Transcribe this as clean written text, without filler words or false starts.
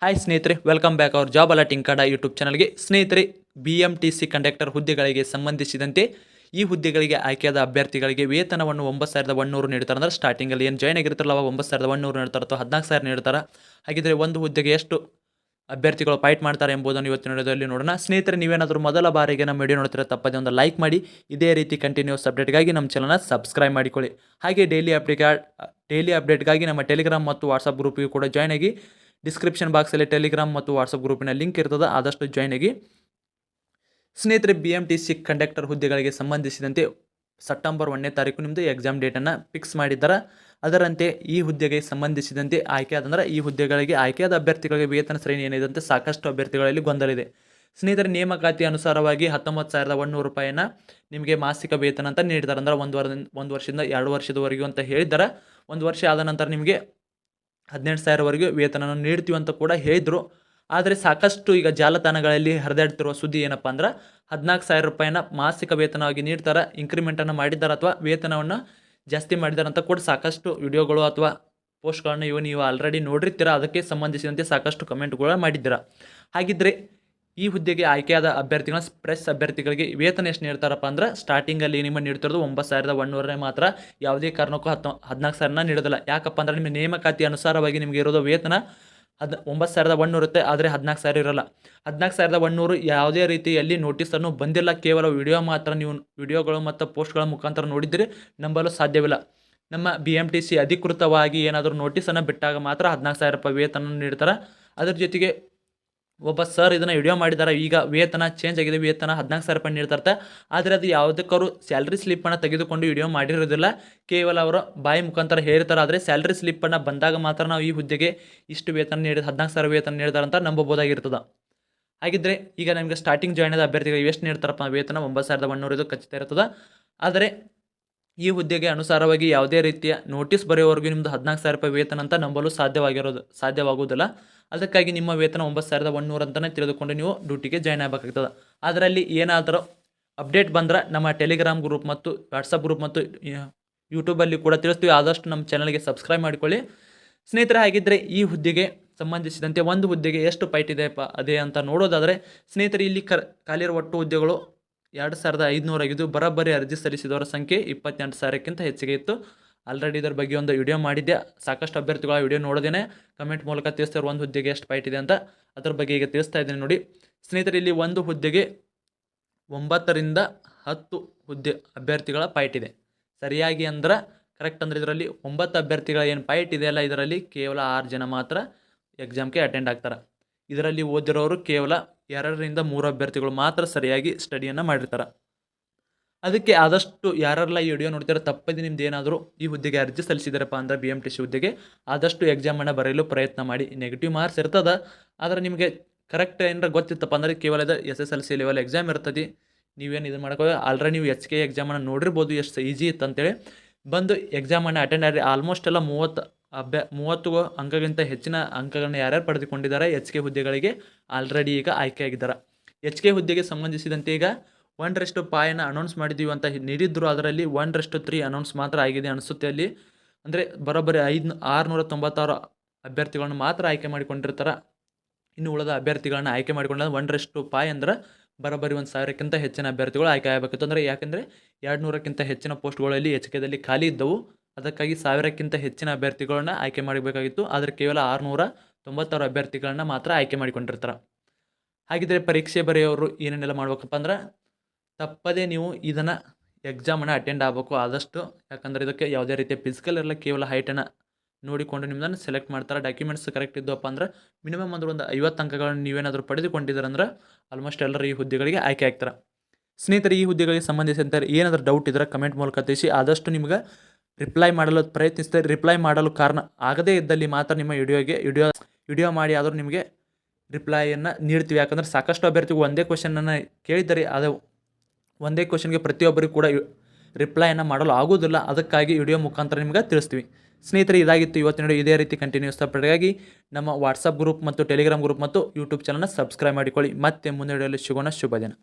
Hi ಸ್ನೇಹಿತರೆ, welcome back our job alerting Kannada YouTube ಚಾನಲ್ಗೆ. ಸ್ನೇಹಿತರೆ, BMTC ಕಂಡಕ್ಟರ್ ಹುದ್ದೆಗಳಿಗೆ ಸಂಬಂಧಿಸಿದಂತೆ ಈ ಹುದ್ದೆಗಳಿಗೆ ಆಯ್ಕೆಯಾದ ಅಭ್ಯರ್ಥಿಗಳಿಗೆ ವೇತನವನ್ನು 9,100 ನೀಡ್ತಾರೆ. ಅಂದರೆ ಸ್ಟಾರ್ಟಿಂಗಲ್ಲಿ ಏನು ಜಾಯ್ನ್ ಆಗಿರ್ತಾರಲ್ಲ ಅವಾಗ 9,100 ನೀಡ್ತಾರೆ ಅಥವಾ 14,000 ನೀಡ್ತಾರೆ. ಹಾಗಿದ್ರೆ ಒಂದು ಹುದ್ದೆಗೆ ಎಷ್ಟು ಅಭ್ಯರ್ಥಿಗಳು ಫೈಟ್ ಮಾಡ್ತಾರೆ ಎಂಬುದನ್ನು ಇವತ್ತಿನ ವಿಡಿಯೋದಲ್ಲಿ ನೋಡೋಣ. ಸ್ನೇಹಿತರೆ, ನೀವೇನಾದರೂ ಮೊದಲ ಬಾರಿಗೆ ನಮ್ಮ ವಿಡಿಯೋ ನೋಡ್ತಿರೋ ತಪ್ಪದೆ ಒಂದು ಲೈಕ್ ಮಾಡಿ, ಇದೇ ರೀತಿ ಕಂಟಿನ್ಯೂಸ್ ಅಪ್ಡೇಟ್ಗಾಗಿ ನಮ್ಮ ಚಾನಲ್ನ ಸಬ್ಸ್ಕ್ರೈಬ್ ಮಾಡಿಕೊಳ್ಳಿ. ಹಾಗೆ ಡೈಲಿ ಅಪ್ಡೇಟ್ಗಾಗಿ ನಮ್ಮ ಟೆಲಿಗ್ರಾಮ್ ಮತ್ತು ವಾಟ್ಸಪ್ ಗ್ರೂಪಿಗೆ ಕೂಡ ಜಾಯ್ನ್ ಆಗಿ. ಡಿಸ್ಕ್ರಿಪ್ಷನ್ ಬಾಕ್ಸಲ್ಲಿ ಟೆಲಿಗ್ರಾಮ್ ಮತ್ತು ವಾಟ್ಸಪ್ ಗ್ರೂಪಿನ ಲಿಂಕ್ ಇರ್ತದೆ, ಆದಷ್ಟು ಜಾಯ್ನ್ ಆಗಿ. ಸ್ನೇಹಿತರೆ, BMTC ಕಂಡಕ್ಟರ್ ಹುದ್ದೆಗಳಿಗೆ ಸಂಬಂಧಿಸಿದಂತೆ ಸೆಪ್ಟೆಂಬರ್ 1ನೇ ತಾರೀಕು ನಿಮ್ಮದು ಎಕ್ಸಾಮ್ ಡೇಟನ್ನು ಫಿಕ್ಸ್ ಮಾಡಿದ್ದಾರೆ. ಅದರಂತೆ ಈ ಹುದ್ದೆಗೆ ಸಂಬಂಧಿಸಿದಂತೆ ಈ ಹುದ್ದೆಗಳಿಗೆ ಆಯ್ಕೆಯಾದ ಅಭ್ಯರ್ಥಿಗಳಿಗೆ ವೇತನ ಶ್ರೇಣಿ ಏನಿದೆ ಅಂತ ಸಾಕಷ್ಟು ಅಭ್ಯರ್ಥಿಗಳಲ್ಲಿ ಗೊಂದಲ ಇದೆ. ಸ್ನೇಹಿತರೆ, ನೇಮಕಾತಿ ಅನುಸಾರವಾಗಿ 19,100 ರೂಪಾಯಿನ ನಿಮಗೆ ಮಾಸಿಕ ವೇತನ ಅಂತ ನೀಡ್ತಾರೆ. ಅಂದರೆ ಒಂದು ವರ್ಷದಿಂದ 2 ವರ್ಷದವರೆಗೂ ಅಂತ ಹೇಳಿದ್ದಾರೆ. 1 ವರ್ಷ ಆದ ನಂತರ ನಿಮಗೆ 18,000ವರೆಗೂ ವೇತನ ನೀಡ್ತೀವಿ ಅಂತ ಕೂಡ ಹೇಳಿದರು. ಆದರೆ ಸಾಕಷ್ಟು ಈಗ ಜಾಲತಾಣಗಳಲ್ಲಿ ಹರಿದಾಡ್ತಿರುವ ಸುದ್ದಿ ಏನಪ್ಪ ಅಂದ್ರೆ 14,000 ರೂಪಾಯಿನ ಮಾಸಿಕ ವೇತನವಾಗಿ ನೀಡ್ತಾರೆ, ಇಂಕ್ರಿಮೆಂಟನ್ನು ಮಾಡಿದ್ದಾರೆ ಅಥವಾ ವೇತನವನ್ನು ಜಾಸ್ತಿ ಮಾಡಿದ್ದಾರೆ ಅಂತ ಕೂಡ ಸಾಕಷ್ಟು ವಿಡಿಯೋಗಳು ಅಥವಾ ಪೋಸ್ಟ್ಗಳನ್ನು ನೀವು ಆಲ್ರೆಡಿ ನೋಡಿರ್ತೀರ. ಅದಕ್ಕೆ ಸಂಬಂಧಿಸಿದಂತೆ ಸಾಕಷ್ಟು ಕಮೆಂಟ್ಗಳು ಮಾಡಿದ್ದೀರಾ. ಹಾಗಿದ್ದರೆ ಈ ಹುದ್ದೆಗೆ ಆಯ್ಕೆಯಾದ ಅಭ್ಯರ್ಥಿಗಳ ಪ್ರೆಸ್ ಅಭ್ಯರ್ಥಿಗಳಿಗೆ ವೇತನ ಎಷ್ಟು ನೀಡ್ತಾರಪ್ಪ ಅಂದ್ರೆ ಸ್ಟಾರ್ಟಿಂಗಲ್ಲಿ ನಿಮ್ಮ ನೀಡ್ತಿರೋದು 9,100 ಮಾತ್ರ. ಯಾವುದೇ ಕಾರಣಕ್ಕೂ 14,000 ನೀಡೋದಿಲ್ಲ. ಯಾಕಪ್ಪ ಅಂದ್ರೆ ನಿಮ್ಮ ನೇಮಕಾತಿ ಅನುಸಾರವಾಗಿ ನಿಮಗೆ ಇರೋದು ವೇತನ 9,100 ಇರುತ್ತೆ, ಆದರೆ 14,000 ಇರೋಲ್ಲ. 14,100 ಯಾವುದೇ ರೀತಿಯಲ್ಲಿ ನೋಟಿಸನ್ನು ಬಂದಿಲ್ಲ. ಕೇವಲ ವಿಡಿಯೋ ಮಾತ್ರ ನೀವು ವಿಡಿಯೋಗಳು ಮತ್ತು ಪೋಸ್ಟ್ಗಳ ಮುಖಾಂತರ ನೋಡಿದರೆ ನಂಬಲು ಸಾಧ್ಯವಿಲ್ಲ. ನಮ್ಮ BMTC ಅಧಿಕೃತವಾಗಿ ಏನಾದರೂ ನೋಟಿಸನ್ನು ಬಿಟ್ಟಾಗ ಮಾತ್ರ 14,000 ರೂಪಾಯಿ ವೇತನ ನೀಡ್ತಾರೆ. ಅದರ ಜೊತೆಗೆ ಒಬ್ಬ ಸರ್ ಇದನ್ನು ವಿಡಿಯೋ ಮಾಡಿದ್ದಾರೆ. ಈಗ ವೇತನ ಚೇಂಜ್ ಆಗಿದೆ, ವೇತನ 14,000 ರೂಪಾಯಿ ನೀಡ್ತಾರೆ. ಆದರೆ ಅದು ಯಾವುದಕ್ಕಾದ್ರು ಸ್ಯಾಲ್ರಿ ಸ್ಲಿಪ್ಪನ್ನು ತೆಗೆದುಕೊಂಡು ವಿಡಿಯೋ ಮಾಡಿರೋದಿಲ್ಲ, ಕೇವಲ ಅವರ ಬಾಯಿ ಮುಖಾಂತರ ಹೇಳ್ತಾರೆ. ಆದರೆ ಸ್ಯಾಲ್ರಿ ಸ್ಲಿಪ್ಪನ್ನು ಬಂದಾಗ ಮಾತ್ರ ನಾವು ಈ ಹುದ್ದೆಗೆ ಇಷ್ಟು ವೇತನ 14,000 ವೇತನ ನೀಡ್ತಾರೆ ಅಂತ ನಂಬಬಹುದಾಗಿರ್ತದೆ. ಹಾಗಿದ್ದರೆ ಈಗ ನಮಗೆ ಸ್ಟಾರ್ಟಿಂಗ್ ಜಾಯ್ನ್ ಆದ ಅಭ್ಯರ್ಥಿಗಳಿಗೆ ಎಷ್ಟು ನೀಡ್ತಾರಪ್ಪ ವೇತನ 9,100 ಇದು ಖಚಿತ ಇರ್ತದೆ. ಆದರೆ ಈ ಹುದ್ದೆಗೆ ಅನುಸಾರವಾಗಿ ಯಾವುದೇ ರೀತಿಯ ನೋಟಿಸ್ ಬರೆಯುವವರೆಗೂ ನಿಮ್ಮದು 14,000 ರೂಪಾಯಿ ವೇತನ ಅಂತ ನಂಬಲು ಸಾಧ್ಯವಾಗುವುದಿಲ್ಲ. ಅದಕ್ಕಾಗಿ ನಿಮ್ಮ ವೇತನ 9,100 ಅಂತಲೇ ತಿಳಿದುಕೊಂಡು ನೀವು ಡ್ಯೂಟಿಗೆ ಜಾಯ್ನ್ ಆಗಬೇಕಾಗ್ತದೆ. ಅದರಲ್ಲಿ ಏನಾದರೂ ಅಪ್ಡೇಟ್ ಬಂದ್ರೆ ನಮ್ಮ ಟೆಲಿಗ್ರಾಮ್ ಗ್ರೂಪ್ ಮತ್ತು ವಾಟ್ಸಪ್ ಗ್ರೂಪ್ ಮತ್ತು ಯೂಟ್ಯೂಬಲ್ಲಿ ಕೂಡ ತಿಳಿಸ್ತೀವಿ. ಆದಷ್ಟು ನಮ್ಮ ಚಾನಲ್ಗೆ ಸಬ್ಸ್ಕ್ರೈಬ್ ಮಾಡಿಕೊಳ್ಳಿ. ಸ್ನೇಹಿತರೆ, ಹಾಗಿದ್ದರೆ ಈ ಹುದ್ದೆಗೆ ಸಂಬಂಧಿಸಿದಂತೆ ಒಂದು ಹುದ್ದೆಗೆ ಎಷ್ಟು ಫೈಟ್ ಇದೆಯಪ್ಪ ಅದೇ ಅಂತ ನೋಡೋದಾದರೆ, ಸ್ನೇಹಿತರೆ, ಇಲ್ಲಿ ಖಾಲಿರುವ ಒಟ್ಟು ಹುದ್ದೆಗಳು 2,500 ಆಗಿದ್ದು, ಬರೋಬ್ಬರಿ ಅರ್ಜಿ ಸಲ್ಲಿಸಿದವರ ಸಂಖ್ಯೆ 28,000ಕ್ಕಿಂತ ಹೆಚ್ಚಿಗೆ ಇತ್ತು. ಆಲ್ರೆಡಿ ಇದರ ಬಗ್ಗೆ ಒಂದು ವಿಡಿಯೋ ಮಾಡಿದ್ದೆ. ಸಾಕಷ್ಟು ಅಭ್ಯರ್ಥಿಗಳ ವಿಡಿಯೋ ನೋಡೋದೇನೆ ಕಮೆಂಟ್ ಮೂಲಕ ತಿಳಿಸ್ತಾರೆ ಒಂದು ಹುದ್ದೆಗೆ ಎಷ್ಟು ಫೈಟ್ ಇದೆ ಅಂತ. ಅದರ ಬಗ್ಗೆ ಈಗ ತಿಳಿಸ್ತಾ ಇದ್ದೀನಿ ನೋಡಿ. ಸ್ನೇಹಿತರೆ, ಇಲ್ಲಿ ಒಂದು ಹುದ್ದೆಗೆ 9 ರಿಂದ 10 ಹುದ್ದೆ ಅಭ್ಯರ್ಥಿಗಳ ಫೈಟ್ ಇದೆ. ಸರಿಯಾಗಿ ಅಂದ್ರೆ ಕರೆಕ್ಟ್ ಅಂದರೆ ಇದರಲ್ಲಿ 9 ಅಭ್ಯರ್ಥಿಗಳ ಏನು ಫೈಟ್ ಇದೆಯಲ್ಲ, ಇದರಲ್ಲಿ ಕೇವಲ 6 ಜನ ಮಾತ್ರ ಎಕ್ಸಾಮ್ಗೆ ಅಟೆಂಡ್ ಆಗ್ತಾರೆ. ಇದರಲ್ಲಿ ಓದಿರೋರು ಕೇವಲ 2 ರಿಂದ 3 ಅಭ್ಯರ್ಥಿಗಳು ಮಾತ್ರ ಸರಿಯಾಗಿ ಸ್ಟಡಿಯನ್ನು ಮಾಡಿರ್ತಾರೆ. ಅದಕ್ಕೆ ಆದಷ್ಟು ಯಾರೆಲ್ಲ ಈ ವಿಡಿಯೋ ನೋಡ್ತಾರೆ ತಪ್ಪದೆ ನಿಮ್ದು ಏನಾದರೂ ಈ ಹುದ್ದೆಗೆ ಅರ್ಜಿ ಸಲ್ಲಿಸಿದಾರಪ್ಪ ಅಂದರೆ BMTC ಹುದ್ದೆಗೆ ಆದಷ್ಟು ಎಕ್ಸಾಮನ್ನು ಬರೆಯಲು ಪ್ರಯತ್ನ ಮಾಡಿ. ನೆಗೆಟಿವ್ ಮಾರ್ಕ್ಸ್ ಇರ್ತದೆ, ಆದರೆ ನಿಮಗೆ ಕರೆಕ್ಟ್ ಏನಾರ ಗೊತ್ತಿತ್ತಪ್ಪ ಅಂದರೆ ಕೇವಲ ಇದು SSLC ಲೆವೆಲ್ ಎಕ್ಸಾಮ್ ಇರ್ತದೆ. ನೀವೇನು ಇದು ಮಾಡ್ಕೋ ಆಲ್ರೆಡಿ ನೀವು HK ಎಕ್ಸಾಮನ್ನು ನೋಡಿರ್ಬೋದು ಎಷ್ಟು ಈಸಿ ಇತ್ತು ಅಂತೇಳಿ. ಬಂದು ಎಕ್ಸಾಮನ್ನು ಅಟೆಂಡ್ ಆಗಿ ಆಲ್ಮೋಸ್ಟ್ ಎಲ್ಲ 30 ಅಂಕಗಿಂತ ಹೆಚ್ಚಿನ ಅಂಕಗಳನ್ನು ಯಾರ್ಯಾರು ಪಡೆದುಕೊಂಡಿದ್ದಾರೆ HK ಹುದ್ದೆಗಳಿಗೆ ಆಲ್ರೆಡಿ ಈಗ ಆಯ್ಕೆಯಾಗಿದ್ದಾರೆ. HK ಹುದ್ದೆಗೆ ಸಂಬಂಧಿಸಿದಂತೆ ಈಗ 1:5 ಅನೌನ್ಸ್ ಮಾಡಿದ್ದೀವಿ ಅಂತ ನೀಡಿದ್ರು. ಅದರಲ್ಲಿ 1:3 ಅನೌನ್ಸ್ ಮಾತ್ರ ಆಗಿದೆ ಅನಿಸುತ್ತೆ. ಅಲ್ಲಿ ಅಂದರೆ ಬರೋಬ್ಬರಿ 696 ಅಭ್ಯರ್ಥಿಗಳನ್ನು ಮಾತ್ರ ಆಯ್ಕೆ ಮಾಡಿಕೊಂಡಿರ್ತಾರೆ. ಇನ್ನು ಉಳಿದ ಅಭ್ಯರ್ಥಿಗಳನ್ನ ಆಯ್ಕೆ ಮಾಡಿಕೊಂಡ 1:5 ಅಂದ್ರೆ ಬರೋಬ್ಬರಿ 1,000ಕ್ಕಿಂತ ಹೆಚ್ಚಿನ ಅಭ್ಯರ್ಥಿಗಳು ಆಯ್ಕೆ ಆಗಬೇಕಿತ್ತು. ಅಂದರೆ ಯಾಕೆಂದರೆ 200ಕ್ಕಿಂತ ಹೆಚ್ಚಿನ ಪೋಸ್ಟ್ಗಳಲ್ಲಿ HKದಲ್ಲಿ ಖಾಲಿ ಇದ್ದವು. ಅದಕ್ಕಾಗಿ 1,000ಕ್ಕಿಂತ ಹೆಚ್ಚಿನ ಅಭ್ಯರ್ಥಿಗಳನ್ನ ಆಯ್ಕೆ ಮಾಡಬೇಕಾಗಿತ್ತು. ಆದರೆ ಕೇವಲ 696 ಅಭ್ಯರ್ಥಿಗಳನ್ನ ಮಾತ್ರ ಆಯ್ಕೆ ಮಾಡಿಕೊಂಡಿರ್ತಾರೆ. ಹಾಗಿದ್ದರೆ ಪರೀಕ್ಷೆ ಬರೆಯೋರು ಏನೇನೆಲ್ಲ ಮಾಡ್ಬೇಕಪ್ಪ ಅಂದ್ರೆ ತಪ್ಪದೇ ನೀವು ಇದನ್ನು ಎಕ್ಸಾಮನ್ನು ಅಟೆಂಡ್ ಆಗಬೇಕು ಆದಷ್ಟು. ಯಾಕಂದರೆ ಇದಕ್ಕೆ ಯಾವುದೇ ರೀತಿಯ ಫಿಸಿಕಲ್ ಇರಲ್ಲ, ಕೇವಲ ಹೈಟನ್ನು ನೋಡಿಕೊಂಡು ನಿಮ್ಮದನ್ನು ಸೆಲೆಕ್ಟ್ ಮಾಡ್ತಾರೆ. ಡಾಕ್ಯುಮೆಂಟ್ಸ್ ಕರೆಕ್ಟ್ ಇದ್ದವಪ್ಪ ಅಂದ್ರೆ ಮಿನಿಮಮ್ ಅಂದ್ರೆ ಒಂದು 50 ಅಂಕಗಳನ್ನು ನೀವೇನಾದರೂ ಪಡೆದುಕೊಂಡಿದ್ದಾರೆ ಅಂದ್ರೆ ಆಲ್ಮೋಸ್ಟ್ ಎಲ್ಲರೂ ಈ ಹುದ್ದೆಗಳಿಗೆ ಆಯ್ಕೆ ಆಗ್ತಾರೆ. ಸ್ನೇಹಿತರೆ, ಈ ಹುದ್ದೆಗಳಿಗೆ ಸಂಬಂಧಿಸಿದಂತೆ ಏನಾದರೂ ಡೌಟ್ ಇದ್ದರೆ ಕಮೆಂಟ್ ಮೂಲಕ ತಿಳಿಸಿ. ಆದಷ್ಟು ನಿಮ್ಗೆ ರಿಪ್ಲೈ ಮಾಡಲು ಪ್ರಯತ್ನಿಸ್ತಾರೆ. ರಿಪ್ಲೈ ಮಾಡಲು ಕಾರಣ ಆಗದೇ ಇದ್ದಲ್ಲಿ ಮಾತ್ರ ನಿಮ್ಮ ವಿಡಿಯೋ ಮಾಡಿ ಆದರೂ ನಿಮಗೆ ರಿಪ್ಲೈಯನ್ನು ನೀಡ್ತೀವಿ. ಯಾಕಂದರೆ ಸಾಕಷ್ಟು ಅಭ್ಯರ್ಥಿಗಳು ಒಂದೇ ಕ್ವಶನನ್ನು ಕೇಳಿದ್ದಾರೆ. ಅದು ಒಂದೇ ಕ್ವಶನ್ಗೆ ಪ್ರತಿಯೊಬ್ಬರಿಗೂ ಕೂಡ ರಿಪ್ಲೈಯನ್ನು ಮಾಡಲು ಆಗೋದಿಲ್ಲ. ಅದಕ್ಕಾಗಿ ವಿಡಿಯೋ ಮುಖಾಂತರ ನಿಮ್ಗೆ ತಿಳಿಸ್ತೀವಿ. ಸ್ನೇಹಿತರೆ, ಇದಾಗಿತ್ತು ಇವತ್ತಿನ ವಿಡಿಯೋ. ಇದೇ ರೀತಿ ಕಂಟಿನ್ಯೂಸ್ ಅಪ್ಡೇಟ್ಗಾಗಿ ನಮ್ಮ ವಾಟ್ಸಪ್ ಗ್ರೂಪ್ ಮತ್ತು ಟೆಲಿಗ್ರಾಮ್ ಗ್ರೂಪ್ ಮತ್ತು ಯೂಟ್ಯೂಬ್ ಚಾನಲ್ನ ಸಬ್ಸ್ಕ್ರೈಬ್ ಮಾಡಿಕೊಳ್ಳಿ. ಮತ್ತೆ ಮುಂದೆ ವಿಡಿಯೋದಲ್ಲಿ ಸಿಗೋಣ. ಶುಭ ದಿನ.